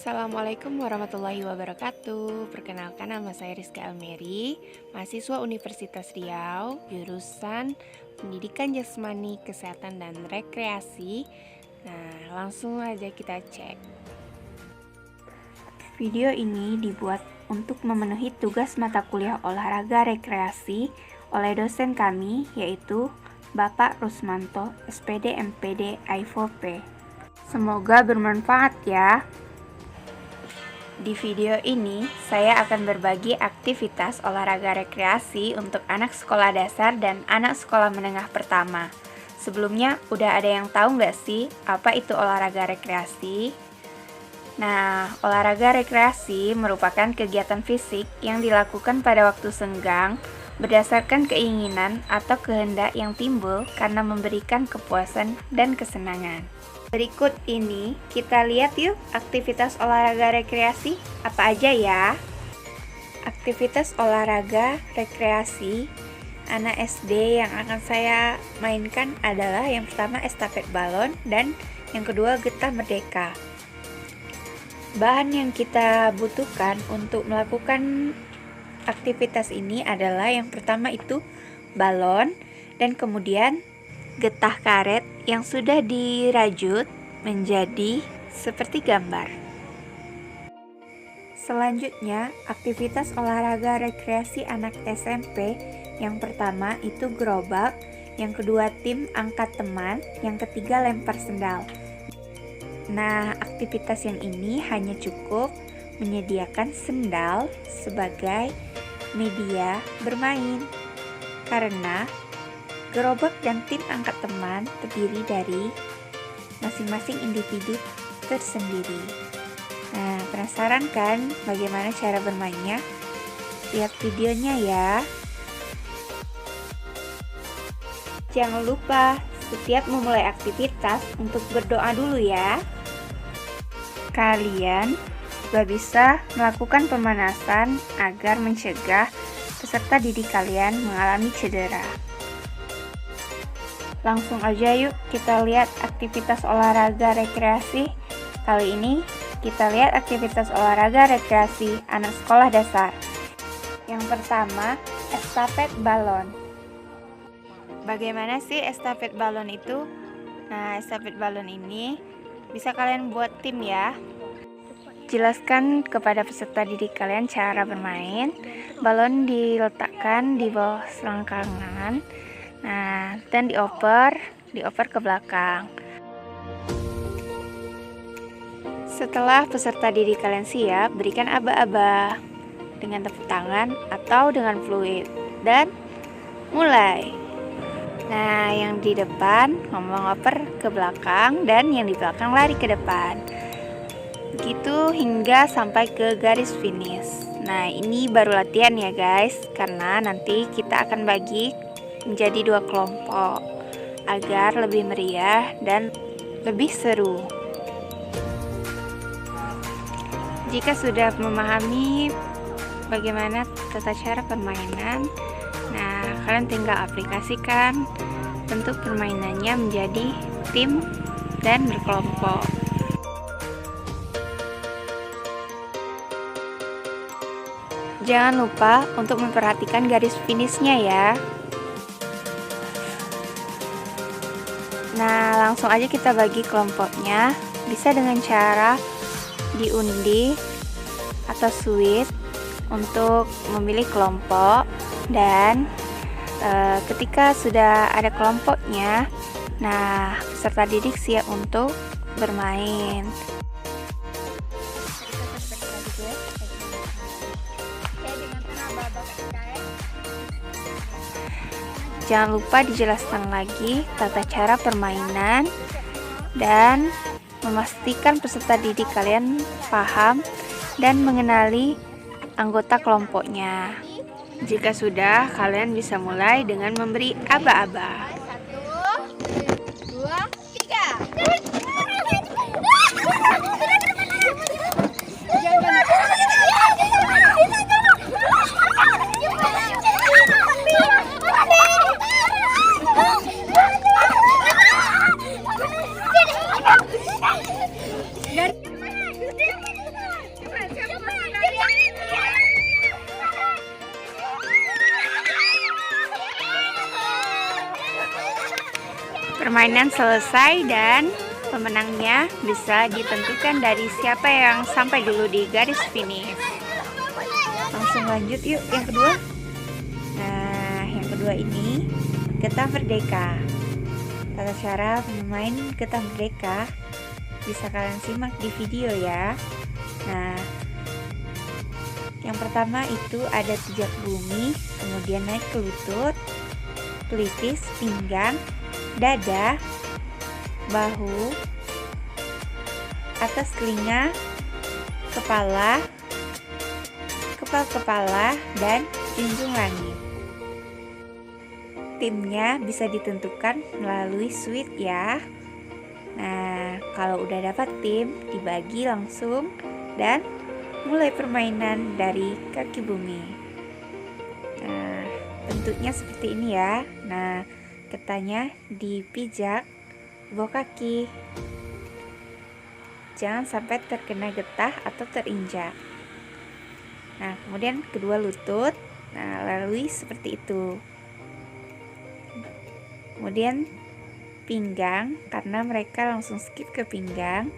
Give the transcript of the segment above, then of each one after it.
Assalamualaikum warahmatullahi wabarakatuh. Perkenalkan, nama saya Rizka Almeri, mahasiswa Universitas Riau, jurusan Pendidikan Jasmani, Kesehatan dan Rekreasi. Nah, langsung aja kita cek. Video ini dibuat untuk memenuhi tugas mata kuliah olahraga rekreasi oleh dosen kami, yaitu Bapak Rusmanto, SPD MPD I4P. Semoga bermanfaat ya. Di video ini, saya akan berbagi aktivitas olahraga rekreasi untuk anak sekolah dasar dan anak sekolah menengah pertama. Sebelumnya, udah ada yang tahu nggak sih apa itu olahraga rekreasi? Nah, olahraga rekreasi merupakan kegiatan fisik yang dilakukan pada waktu senggang berdasarkan keinginan atau kehendak yang timbul karena memberikan kepuasan dan kesenangan. Berikut ini kita lihat yuk aktivitas olahraga rekreasi apa aja ya. Aktivitas olahraga rekreasi anak SD yang akan saya mainkan adalah yang pertama estafet balon dan yang kedua getah merdeka. Bahan yang kita butuhkan untuk melakukan aktivitas ini adalah yang pertama itu balon dan kemudian getah karet yang sudah dirajut menjadi seperti gambar. Selanjutnya, aktivitas olahraga rekreasi anak SMP yang pertama itu gerobak, yang kedua tim angkat teman, yang ketiga lempar sendal. Nah, aktivitas yang ini hanya cukup menyediakan sendal sebagai media bermain karena gerobak dan tim angkat teman terdiri dari masing-masing individu tersendiri. Nah, penasaran kan bagaimana cara bermainnya? Lihat videonya ya. Jangan lupa setiap memulai aktivitas untuk berdoa dulu ya. Kalian juga bisa melakukan pemanasan agar mencegah peserta didik kalian mengalami cedera. Langsung aja yuk kita lihat aktivitas olahraga rekreasi. Kali ini kita lihat aktivitas olahraga rekreasi anak sekolah dasar. Yang pertama, estafet balon. Bagaimana sih estafet balon itu? Nah, estafet balon ini bisa kalian buat tim ya. Jelaskan kepada peserta didik kalian cara bermain. Balon diletakkan di bawah selangkangan. Nah, dan dioper ke belakang. Setelah peserta didik kalian siap, berikan aba-aba dengan tepuk tangan atau dengan fluid dan mulai. Nah, yang di depan ngoper ke belakang dan yang di belakang lari ke depan. Begitu hingga sampai ke garis finish. Nah, ini baru latihan ya guys, karena nanti kita akan bagi menjadi 2 kelompok agar lebih meriah dan lebih seru. Jika sudah memahami bagaimana tata cara permainan, nah kalian tinggal aplikasikan bentuk permainannya menjadi tim dan berkelompok. Jangan lupa untuk memperhatikan garis finishnya ya. Nah, langsung aja kita bagi kelompoknya. Bisa dengan cara diundi atau switch untuk memilih kelompok. Dan ketika sudah ada kelompoknya, nah peserta didik siap untuk bermain. Jangan lupa dijelaskan lagi tata cara permainan dan memastikan peserta didik kalian paham dan mengenali anggota kelompoknya. Jika sudah, kalian bisa mulai dengan memberi aba-aba. 1, 2, 3. Permainan selesai dan pemenangnya bisa ditentukan dari siapa yang sampai dulu di garis finish. Langsung lanjut yuk yang kedua. Nah, yang kedua ini getah merdeka. Tata cara bermain getah merdeka bisa kalian simak di video ya. Nah, yang pertama itu ada pijak bumi, kemudian naik ke lutut, pelipis, pinggang, dada, bahu, atas telinga, kepala, kepala, dan junjung langit. Timnya bisa ditentukan melalui suit ya. Nah, kalau udah dapat tim, dibagi langsung dan mulai permainan dari kaki bumi. Nah, bentuknya seperti ini ya. Nah, getahnya dipijak bawah kaki. Jangan sampai terkena getah atau terinjak. Nah, kemudian kedua lutut. Nah, lalui seperti itu. Kemudian pinggang, karena mereka langsung skip ke pinggang.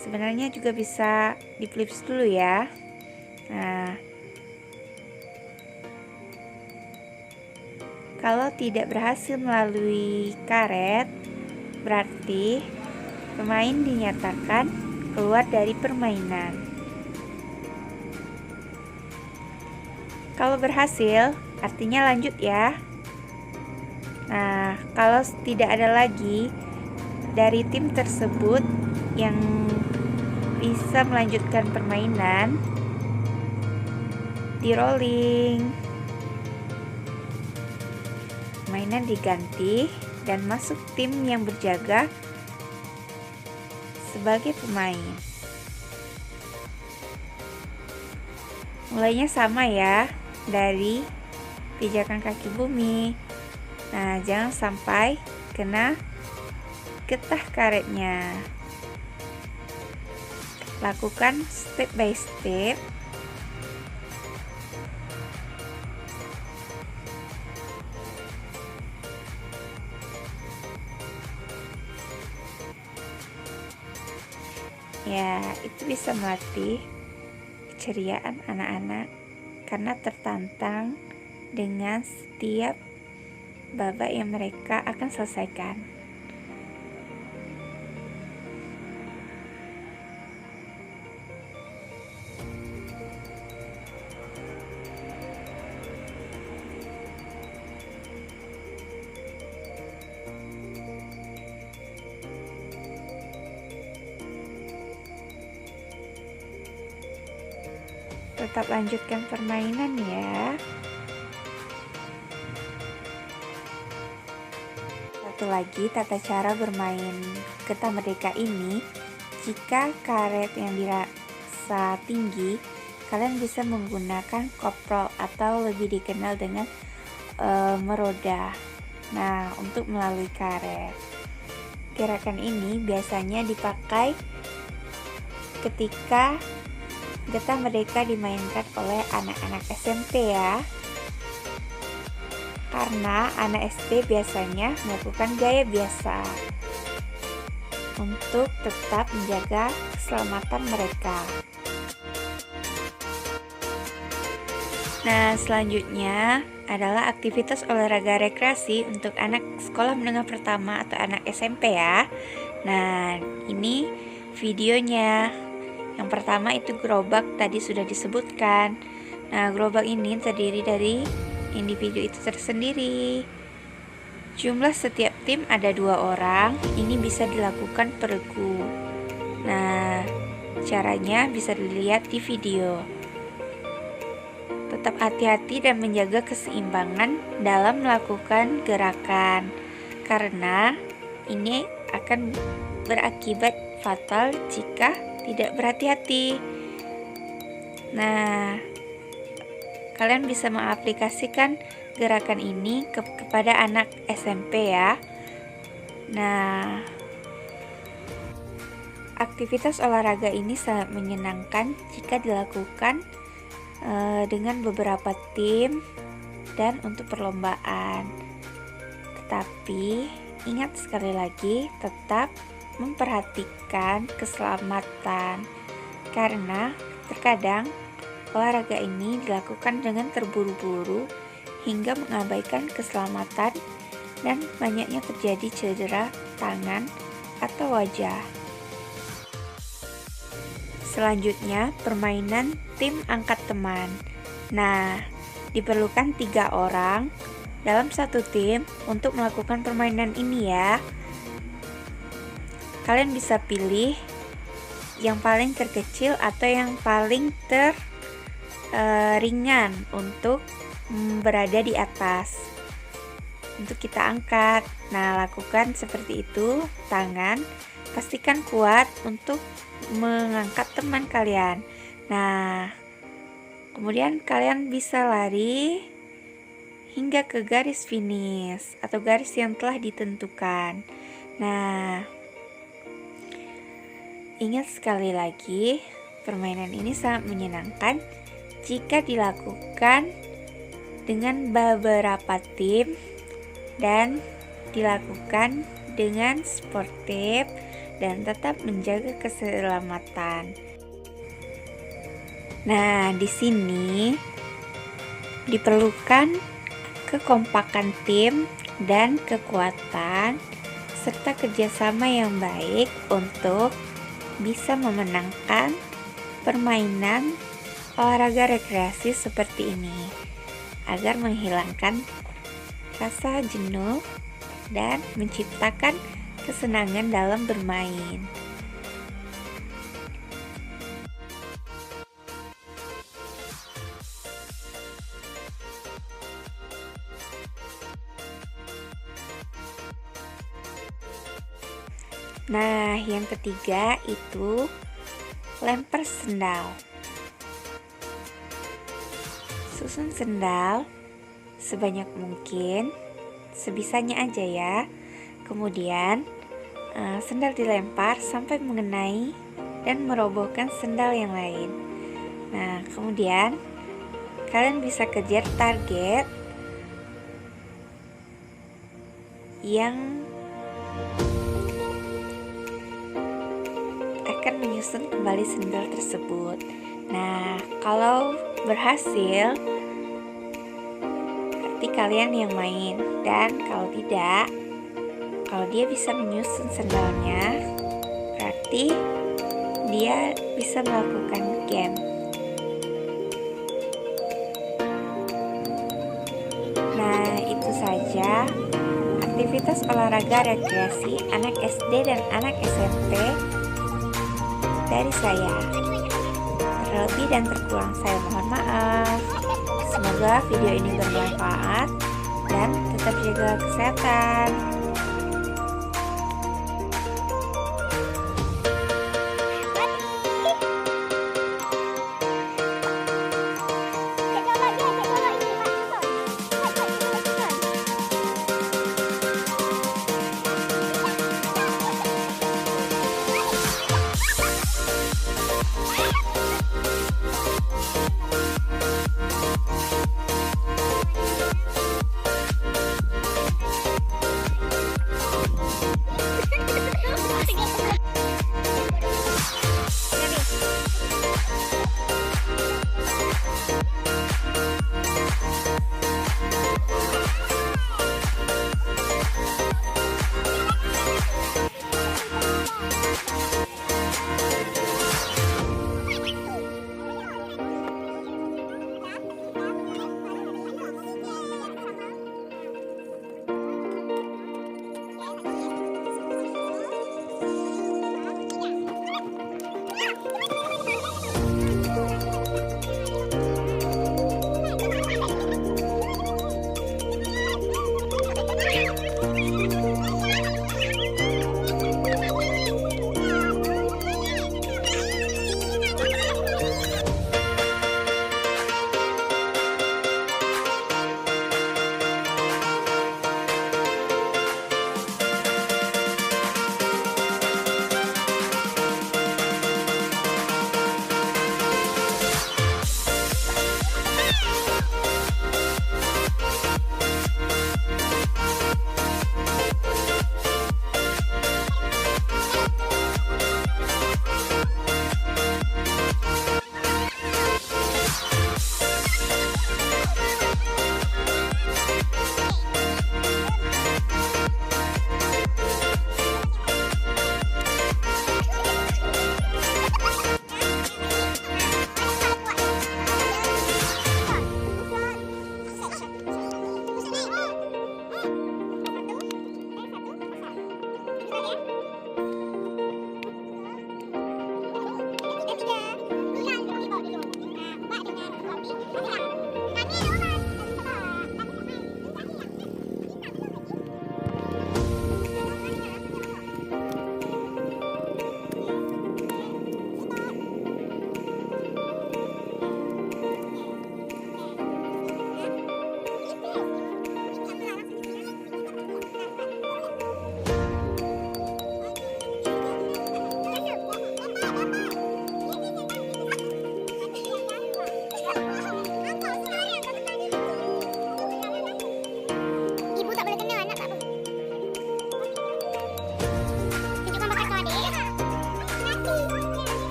Sebenarnya juga bisa diflips dulu ya. Nah, kalau tidak berhasil melalui karet, berarti pemain dinyatakan keluar dari permainan. Kalau berhasil, artinya lanjut ya. Nah, kalau tidak ada lagi dari tim tersebut yang bisa melanjutkan permainan, di rolling, mainan diganti dan masuk tim yang berjaga sebagai pemain. Mulainya sama ya, dari pijakan kaki bumi. Nah, jangan sampai kena getah karetnya. Lakukan step by step. Ya, itu bisa melatih keceriaan anak-anak karena tertantang dengan setiap babak yang mereka akan selesaikan. Tetap lanjutkan permainan ya. Satu lagi tata cara bermain getah merdeka ini, jika karet yang dirasa tinggi, kalian bisa menggunakan koprol atau lebih dikenal dengan meroda. Nah, untuk melalui karet. Gerakan ini biasanya dipakai ketika getah merdeka dimainkan oleh anak-anak SMP ya. Karena anak SD biasanya melakukan gaya biasa untuk tetap menjaga keselamatan mereka. Nah, selanjutnya adalah aktivitas olahraga rekreasi untuk anak sekolah menengah pertama atau anak SMP ya. Nah, ini videonya. Yang pertama itu gerobak, tadi sudah disebutkan. Nah, gerobak ini terdiri dari individu itu tersendiri. Jumlah setiap tim ada 2 orang. Ini bisa dilakukan per regu. Nah, caranya bisa dilihat di video. Tetap hati-hati dan menjaga keseimbangan dalam melakukan gerakan, karena ini akan berakibat fatal jika tidak berhati-hati. Nah, kalian bisa mengaplikasikan gerakan ini kepada anak SMP ya. Nah, aktivitas olahraga ini sangat menyenangkan jika dilakukan dengan beberapa tim dan untuk perlombaan. Tapi ingat sekali lagi, tetap memperhatikan keselamatan, karena terkadang olahraga ini dilakukan dengan terburu-buru hingga mengabaikan keselamatan dan banyaknya terjadi cedera tangan atau wajah. Selanjutnya, permainan tim angkat teman. Nah, diperlukan 3 orang dalam satu tim untuk melakukan permainan ini ya. Kalian bisa pilih yang paling terkecil atau yang paling ringan untuk berada di atas untuk kita angkat. Nah, lakukan seperti itu. Tangan pastikan kuat untuk mengangkat teman kalian. Nah, kemudian kalian bisa lari hingga ke garis finish atau garis yang telah ditentukan. Nah, ingat sekali lagi, permainan ini sangat menyenangkan jika dilakukan dengan beberapa tim dan dilakukan dengan sportif dan tetap menjaga keselamatan. Nah, di sini diperlukan kekompakan tim dan kekuatan serta kerjasama yang baik untuk bisa memenangkan permainan olahraga rekreasi seperti ini, agar menghilangkan rasa jenuh dan menciptakan kesenangan dalam bermain. Nah, yang ketiga itu lempar sendal. Susun sendal sebanyak mungkin, sebisanya aja ya. Kemudian sendal dilempar sampai mengenai dan merobohkan sendal yang lain. Nah, kemudian kalian bisa kejar target yang akan menyusun kembali sendal tersebut. Nah, kalau berhasil, berarti kalian yang main. Dan kalau tidak, kalau dia bisa menyusun sendalnya, berarti dia bisa melakukan game. Nah, itu saja aktivitas olahraga rekreasi anak SD dan anak SMP dari saya. Terlebih dan terkurang saya mohon maaf. Semoga video ini bermanfaat dan tetap jaga kesehatan. Satu,